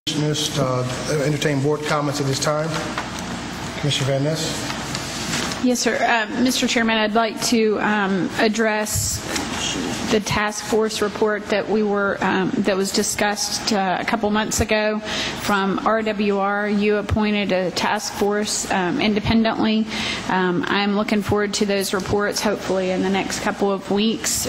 Entertain board comments at this time. Commissioner Van Ness. Yes, sir. Mr. Chairman, I'd like to address the task force report that that was discussed a couple months ago from RWR. You appointed a task force independently. I'm looking forward to those reports, hopefully in the next couple of weeks,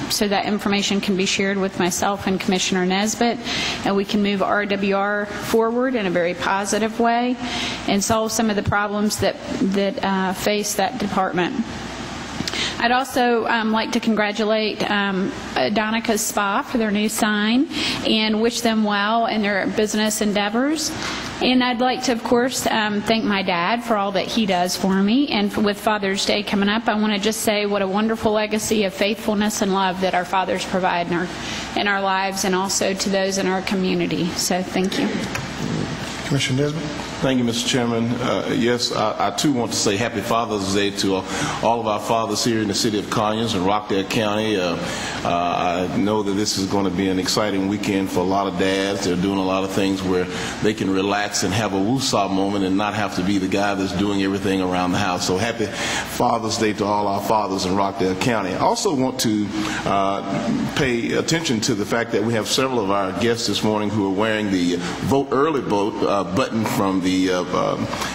so that information can be shared with myself and Commissioner Nesbitt, and we can move RWR forward in a very positive way and solve some of the problems that face that department. I'd also like to congratulate Donica's Spa for their new sign and wish them well in their business endeavors. And I'd like to, of course, thank my dad for all that he does for me. And with Father's Day coming up, I want to just say what a wonderful legacy of faithfulness and love that our fathers provide in our lives and also to those in our community. So thank you. Commissioner Nesbitt. Thank you, Mr. Chairman. Yes, I too want to say Happy Father's Day to all of our fathers here in the city of Conyers and Rockdale County. I know that this is going to be an exciting weekend for a lot of dads. They're doing a lot of things where they can relax and have a woosah moment and not have to be the guy that's doing everything around the house. So Happy Father's Day to all our fathers in Rockdale County. I also want to pay attention to the fact that we have several of our guests this morning who are wearing the Vote Early button from the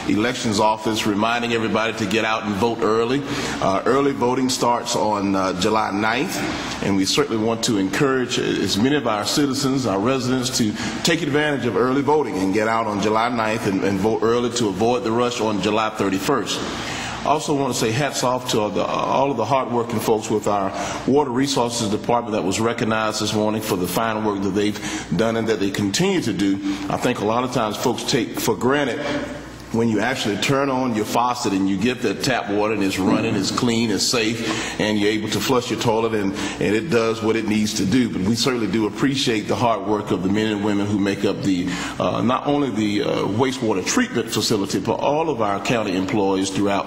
elections office, reminding everybody to get out and vote early. Early voting starts on July 9th, and we certainly want to encourage as many of our citizens, our residents, to take advantage of early voting and get out on July 9th and vote early to avoid the rush on July 31st. I also want to say hats off to all of the hardworking folks with our Water Resources Department that was recognized this morning for the fine work that they've done and that they continue to do. I think a lot of times folks take for granted when you actually turn on your faucet and you get that tap water and it's running, it's clean, it's safe, and you're able to flush your toilet and it does what it needs to do. But we certainly do appreciate the hard work of the men and women who make up the not only the wastewater treatment facility, but all of our county employees throughout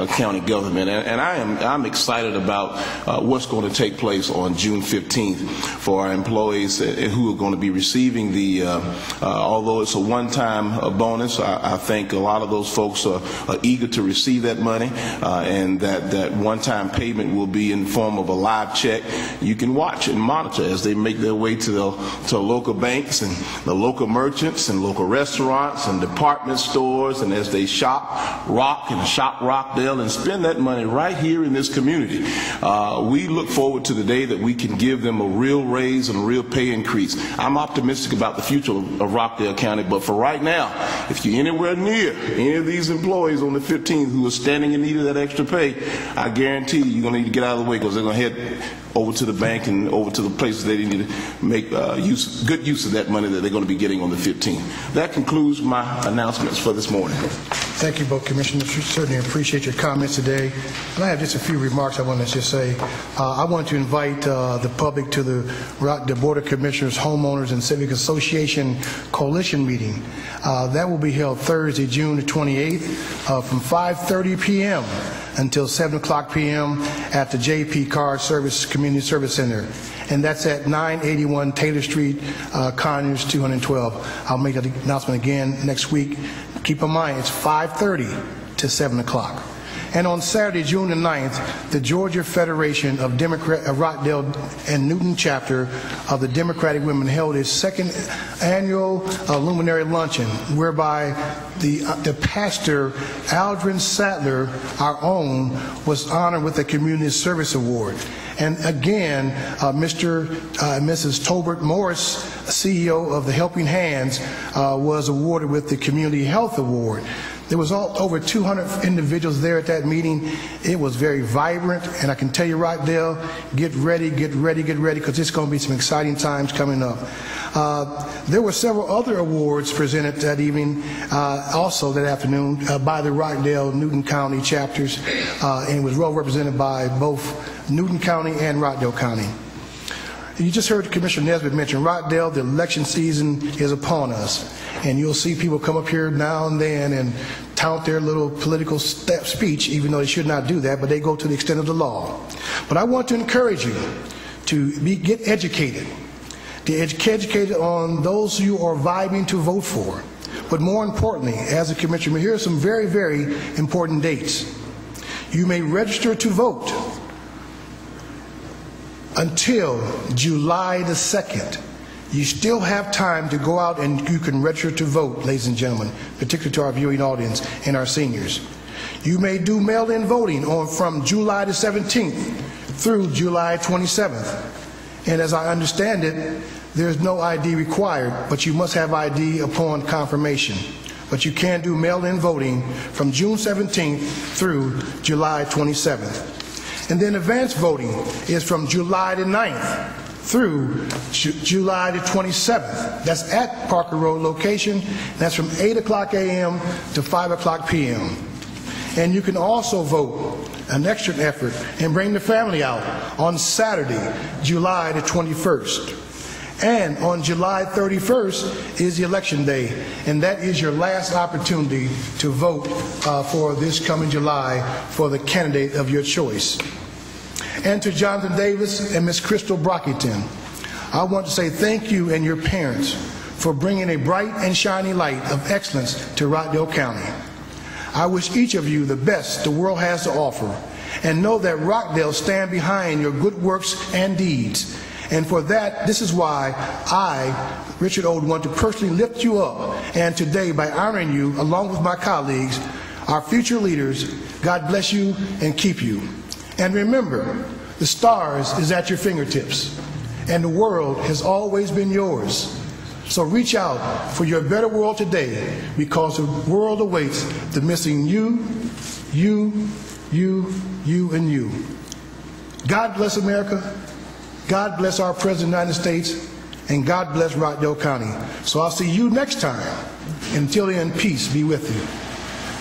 county government. And I'm excited about what's going to take place on June 15th for our employees who are going to be receiving the, although it's a one-time bonus, I think a lot of those folks are eager to receive that money, and that one-time payment will be in the form of a live check. You can watch and monitor as they make their way to local banks and the local merchants and local restaurants and department stores, and as they shop Rockdale and spend that money right here in this community. We look forward to the day that we can give them a real raise and a real pay increase. I'm optimistic about the future of Rockdale County, but for right now, if you're anywhere near any of these employees on the 15th who are standing in need of that extra pay, I guarantee you're going to need to get out of the way, because they're going to head over to the bank and over to the places they need to make good use of that money that they're going to be getting on the 15th. That concludes my announcements for this morning. Thank you both, Commissioners. Certainly appreciate your comments today. And I have just a few remarks I want to just say. I want to invite the public to the Board of Commissioners, Homeowners, and Civic Association Coalition meeting. That will be held Thursday, June the 28th from 5:30 p.m. until 7 o'clock p.m. at the JP Card Service Community Service Center. And that's at 981 Taylor Street, Conyers 212. I'll make that announcement again next week. Keep in mind, it's 5:30 to 7 o'clock. And on Saturday, June the 9th, the Georgia Federation of Rockdale and Newton chapter of the Democratic Women held its second annual luminary luncheon, whereby the pastor, Aldrin Sattler, our own, was honored with the Community Service Award. And again, Mr. and Mrs. Tolbert Morris, CEO of the Helping Hands, was awarded with the Community Health Award. There was over 200 individuals there at that meeting. It was very vibrant, and I can tell you, Rockdale, get ready, because it's going to be some exciting times coming up. There were several other awards presented that evening, also that afternoon, by the Rockdale Newton County chapters, and it was well represented by both Newton County and Rockdale County. You just heard Commissioner Nesbitt mention Rockdale. The election season is upon us, and you'll see people come up here now and then and tout their little political speech, even though they should not do that, but they go to the extent of the law. But I want to encourage you to get educated. to educate on those you are vibing to vote for. But more importantly, as a commissioner, here are some very, very important dates. You may register to vote until July the 2nd. You still have time to go out and you can register to vote, ladies and gentlemen, particularly to our viewing audience and our seniors. You may do mail-in voting from July the 17th through July 27th. And as I understand it, there's no ID required, but you must have ID upon confirmation. But you can do mail-in voting from June 17th through July 27th. And then advance voting is from July the 9th through July the 27th. That's at Parker Road location. That's from 8 o'clock a.m. to 5 o'clock p.m. And you can also vote an extra effort and bring the family out on Saturday, July the 21st. And on July 31st is the election day, and that is your last opportunity to vote for this coming July for the candidate of your choice. And to Jonathan Davis and Miss Crystal Brockington, I want to say thank you and your parents for bringing a bright and shiny light of excellence to Rockdale County. I wish each of you the best the world has to offer, and know that Rockdale stand behind your good works and deeds. And for that, this is why I, Richard Oden, want to personally lift you up, and today by honoring you along with my colleagues, our future leaders. God bless you and keep you. And remember, the stars is at your fingertips, and the world has always been yours. So reach out for your better world today, because the world awaits the missing you, and you. God bless America. God bless our President of the United States, and God bless Rockdale County. So I'll see you next time. Until then, peace be with you.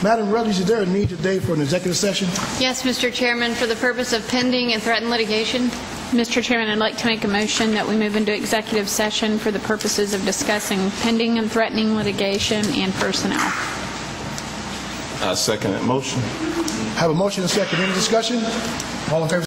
Madam Rutledge, is there a need today for an executive session? Yes, Mr. Chairman, for the purpose of pending and threatened litigation. Mr. Chairman, I'd like to make a motion that we move into executive session for the purposes of discussing pending and threatening litigation and personnel. I second that motion. I have a motion and a second. Any discussion? All in favor?